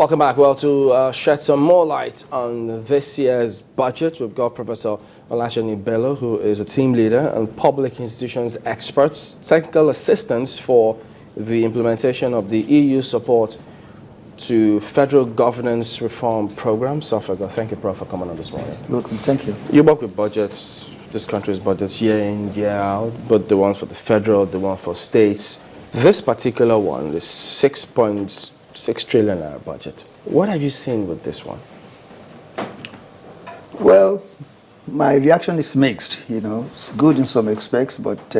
Welcome back. Well, to shed some more light on this year's budget, we've got Professor Olaseni Bello, who is a team leader and public institutions experts, technical assistants for the implementation of the EU support to federal governance reform program. So, thank you, Prof, for coming on this morning. Welcome. Thank you. You work with budgets, this country's budgets, year in, year out, but the one for the federal, the one for states. This particular one, the 6.6 trillion budget. What have you seen with this one? Well, my reaction is mixed. It's good in some aspects, but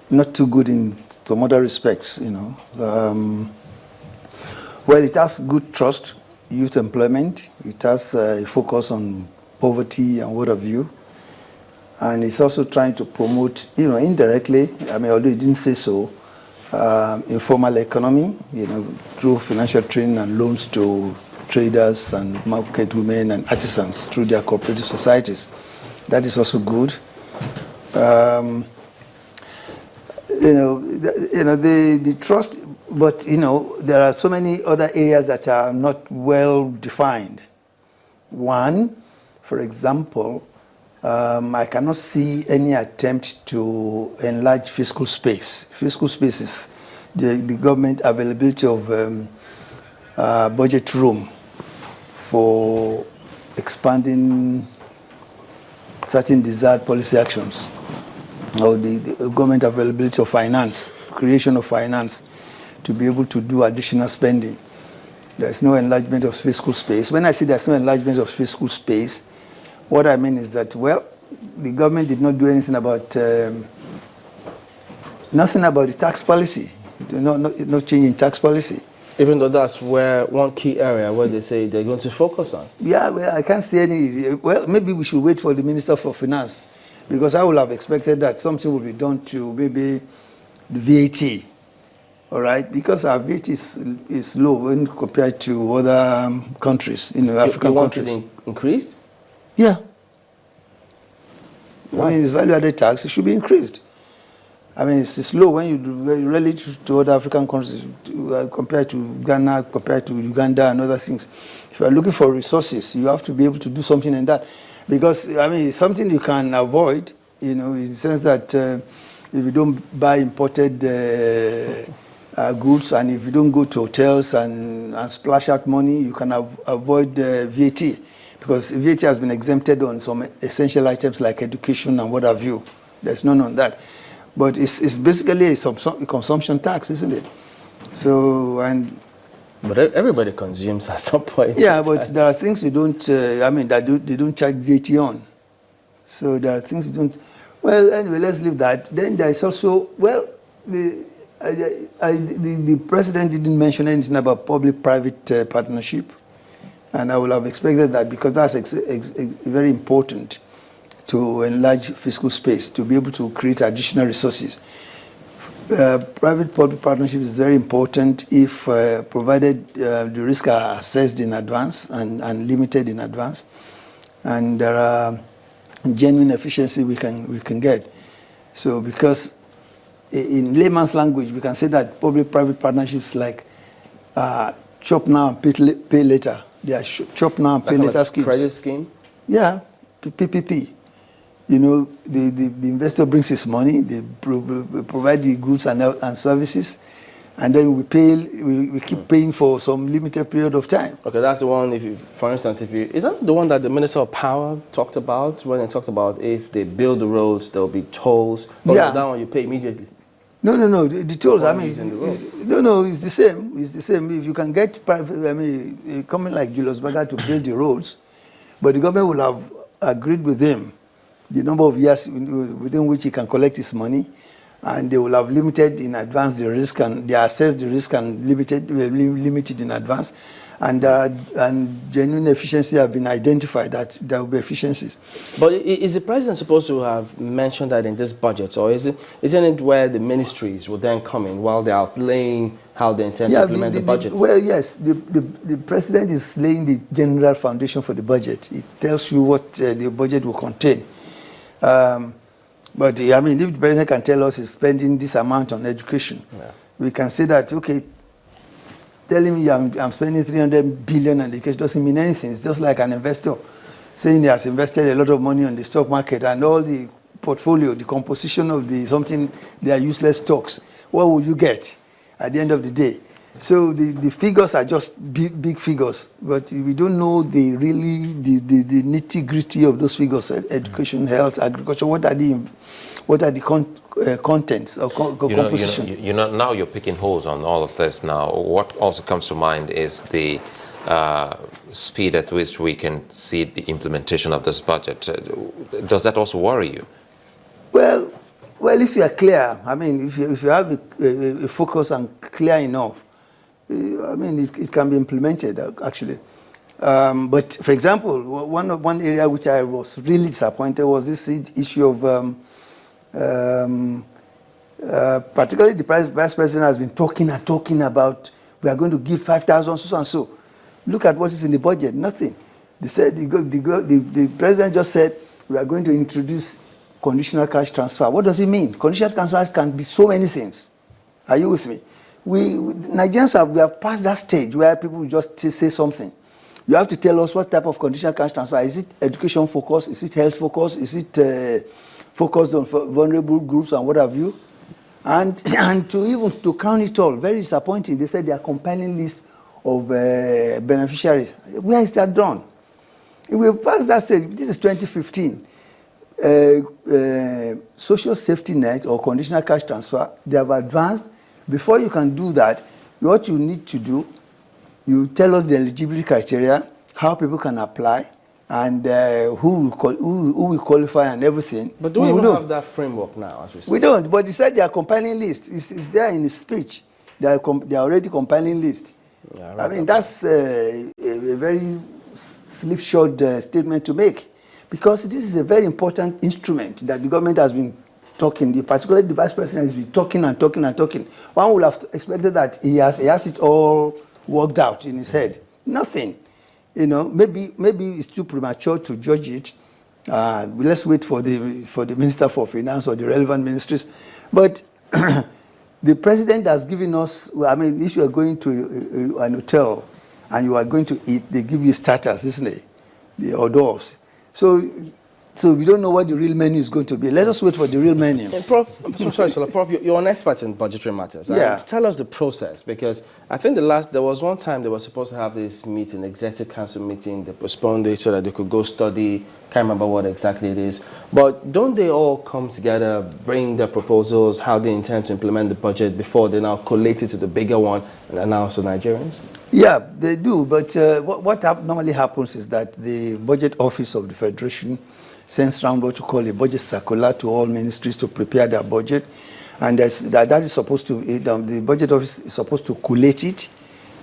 not too good in some other respects. Well, it has good trust, youth employment. It has a focus on poverty and what have you. And it's also trying to promote, indirectly, although it didn't say so, informal economy, through financial training and loans to traders and market women and artisans through their cooperative societies. That is also good. The trust, but there are so many other areas that are not well defined. One, for example, I cannot see any attempt to enlarge fiscal space. Fiscal space is the government availability of budget room for expanding certain desired policy actions, or the government availability of finance, creation of finance to be able to do additional spending. There's no enlargement of fiscal space. When I say there's no enlargement of fiscal space, what I mean is that, well, the government did not do anything about, nothing about the tax policy, no change in tax policy. Even though that's where one key area where they say they're going to focus on. Yeah, well, I can't see any, well, maybe we should wait for the Minister for Finance, because I would have expected that something would be done to maybe the VAT, all right? Because our VAT is low when compared to other countries, African countries. You want it increased? Yeah. Why? It's value-added tax. It should be increased. It's low when you relate to other African countries, compared to Ghana, compared to Uganda and other things. If you are looking for resources, you have to be able to do something in that. Because, it's something you can avoid, in the sense that if you don't buy imported goods, and if you don't go to hotels and splash out money, you can avoid VAT. Because VAT has been exempted on some essential items like education and what have you. There's none on that. But it's basically a consumption tax, isn't it? So, but everybody consumes at some point. Yeah, but there are things you don't, they don't charge VAT on. So there are things you don't. Well, anyway, let's leave that. Then there is also, well, the president didn't mention anything about public-private partnership. And I would have expected that, because that's very important to enlarge fiscal space, to be able to create additional resources. Private-public partnership is very important if provided the risks are assessed in advance and limited in advance, and there are genuine efficiency we can get. So, because in layman's language, we can say that public-private partnerships like chop now and pay later. They are chop now and pay later schemes. Credit scheme? Yeah, PPP. The investor brings his money, they provide the goods and services, and then we keep paying for some limited period of time. Okay, that's the one, for instance, is that the one that the Minister of Power talked about, when they talked about if they build the roads, there'll be tolls? Yeah. That one you pay immediately? No, the tolls, no, it's the same. It's the same. If you can get private, a company like Julius Berger to build the roads, but the government will have agreed with him the number of years within which he can collect his money, and they will have limited in advance the risk, and they assess the risk and limited in advance, and genuine efficiency have been identified, that there will be efficiencies. But is the president supposed to have mentioned that in this budget, or isn't it where the ministries will then come in while they're outlaying how they intend to implement the budget? Well, yes, the president is laying the general foundation for the budget. It tells you what the budget will contain. But if the president can tell us he's spending this amount on education, we can say that, okay, telling me I'm spending 300 billion on education doesn't mean anything. It's just like an investor saying he has invested a lot of money on the stock market and all the portfolio, the composition of they are useless stocks. What will you get at the end of the day? So the figures are just big figures, but we don't know the nitty-gritty of those figures: education, health, agriculture. What are the contents or composition? Now you're picking holes on all of this. Now, what also comes to mind is the speed at which we can see the implementation of this budget. Does that also worry you? Well, if you are clear, I mean, if you have a focus and clear enough, I mean, it can be implemented, actually. But, for example, one area which I was really disappointed was this issue of, particularly the Vice President has been talking about, we are going to give 5,000 so and so. Look at what is in the budget, nothing. They said, the President just said, we are going to introduce conditional cash transfer. What does it mean? Conditional transfers can be so many things. Are you with me? Nigerians have passed that stage where people just say something. You have to tell us what type of conditional cash transfer. Is it education focused? Is it health focused? Is it focused on vulnerable groups and what have you? And to crown it all, very disappointing. They said they are compiling list of beneficiaries. Where is that done? If we passed that stage, this is 2015. Social safety net or conditional cash transfer, they have advanced. Before you can do that, what you need to do, you tell us the eligibility criteria, how people can apply, and who will qualify and everything. But do we even have that framework now, as we say? We don't, but he said they are compiling list. It's there in his speech. They are already compiling list. Yeah, I mean, that's a very slipshod statement to make, because this is a very important instrument that the government has been talking, particularly the Vice President has been talking and talking and talking. One would have expected that he has it all worked out in his head. Nothing. You know, maybe it's too premature to judge it. Let's wait for the Minister for Finance or the relevant ministries. But the President has given us, I mean, if you are going to an hotel and you are going to eat, they give you starters, isn't it? The hors d'oeuvres. So we don't know what the real menu is going to be. Let us wait for the real menu. And Prof, Prof, you're an expert in budgetary matters. Yeah. Tell us the process, because I think there was one time they were supposed to have this meeting, executive council meeting. They postponed it so that they could go study. Can't remember what exactly it is. But don't they all come together, bring their proposals, how they intend to implement the budget before they now collate it to the bigger one and announce to Nigerians? Yeah, they do. But what normally happens is that the budget office of the Federation sends round what you call a budget circular to all ministries to prepare their budget, and that is supposed to, the budget office is supposed to collate it,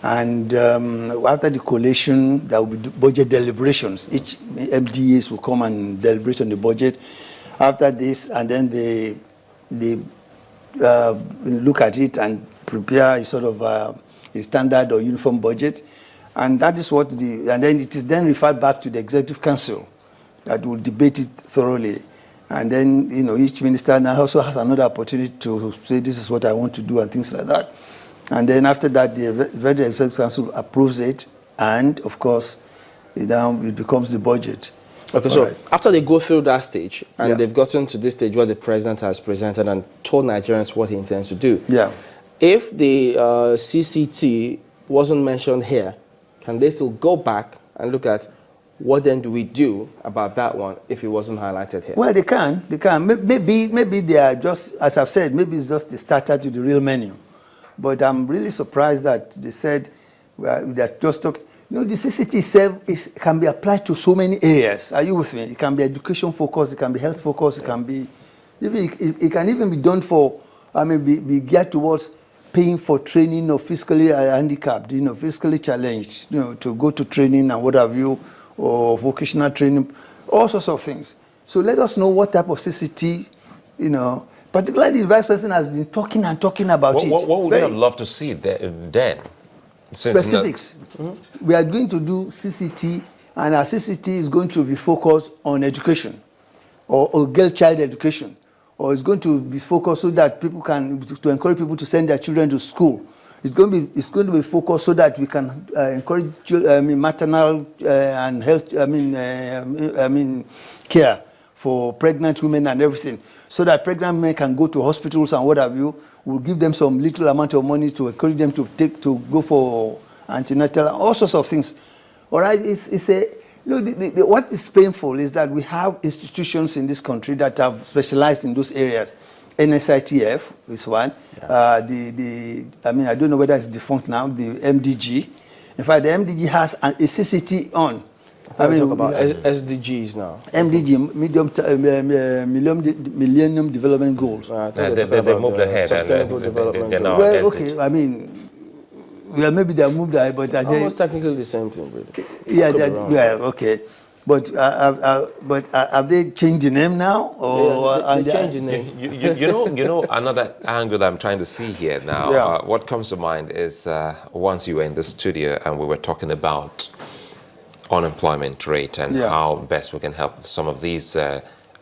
and after the collation, there will be budget deliberations. Each MDAs will come and deliberate on the budget. After this, and then they look at it and prepare a sort of a standard or uniform budget, and that is what and then it is then referred back to the Executive Council that will debate it thoroughly. And then, you know, each minister now also has another opportunity to say, this is what I want to do and things like that. And then after that, the Executive Council approves it, and of course, it becomes the budget. Okay, so after they go through that stage, and they've gotten to this stage where the president has presented and told Nigerians what he intends to do, if the CCT wasn't mentioned here, can they still go back and look at what then do we do about that one if it wasn't highlighted here? Well, they can. Maybe they are just, as I've said, maybe it's just the starter to the real menu. But I'm really surprised that they said, well, they're just talking. You know, the CCT itself can be applied to so many areas. Are you with me? It can be education focused, it can be health focused, it can be, it can even be done for, I mean, be geared towards paying for training of physically handicapped, you know, physically challenged, you know, to go to training and what have you, or vocational training, all sorts of things. So let us know what type of CCT, you know, particularly the Vice President has been talking and talking about it. What would you have loved to see then? Specifics. We are going to do CCT, and our CCT is going to be focused on education, or girl child education, or it's going to be focused so that people can, to encourage people to send their children to school. it's going to be focused so that we can encourage maternal and health, care for pregnant women and everything, so that pregnant women can go to hospitals and what have you. We'll give them some little amount of money to encourage them to go for antenatal, all sorts of things. All right, it's a look. What is painful is that we have institutions in this country that have specialized in those areas. NSITF is one. Yeah. I don't know whether it's defunct now. The MDG. In fact, the MDG has a CCT on. Talk about SDGs now. MDG, Millennium Development Goals. They moved ahead. Sustainable development goals. Well, okay, maybe they moved ahead, but almost technically the same thing, really. Yeah, okay. But have they changed the name now? Or they changed the name. You know another angle I'm trying to see here now. Yeah. What comes to mind is once you were in the studio and we were talking about unemployment rate and how best we can help some of these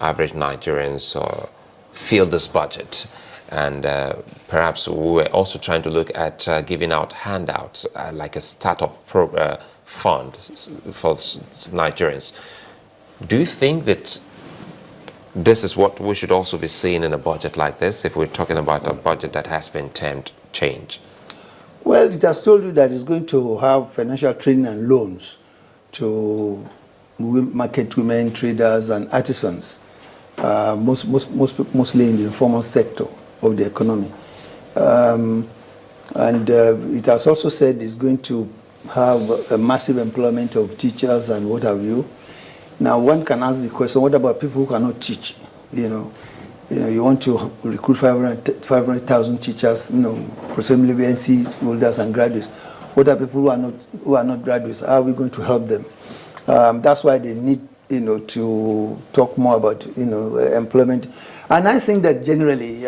average Nigerians feel this budget. And perhaps we were also trying to look at giving out handouts, like a startup fund for Nigerians. Do you think that this is what we should also be seeing in a budget like this, if we're talking about a budget that has been termed change? Well, it has told you that it's going to have financial training and loans to market women, traders, and artisans, mostly in the informal sector of the economy. It has also said it's going to have a massive employment of teachers and what have you. Now, one can ask the question, what about people who cannot teach? You want to recruit 500,000 teachers, presumably NC holders and graduates. What are people who are not graduates? How are we going to help them? That's why they need, to talk more about, employment. And I think that generally,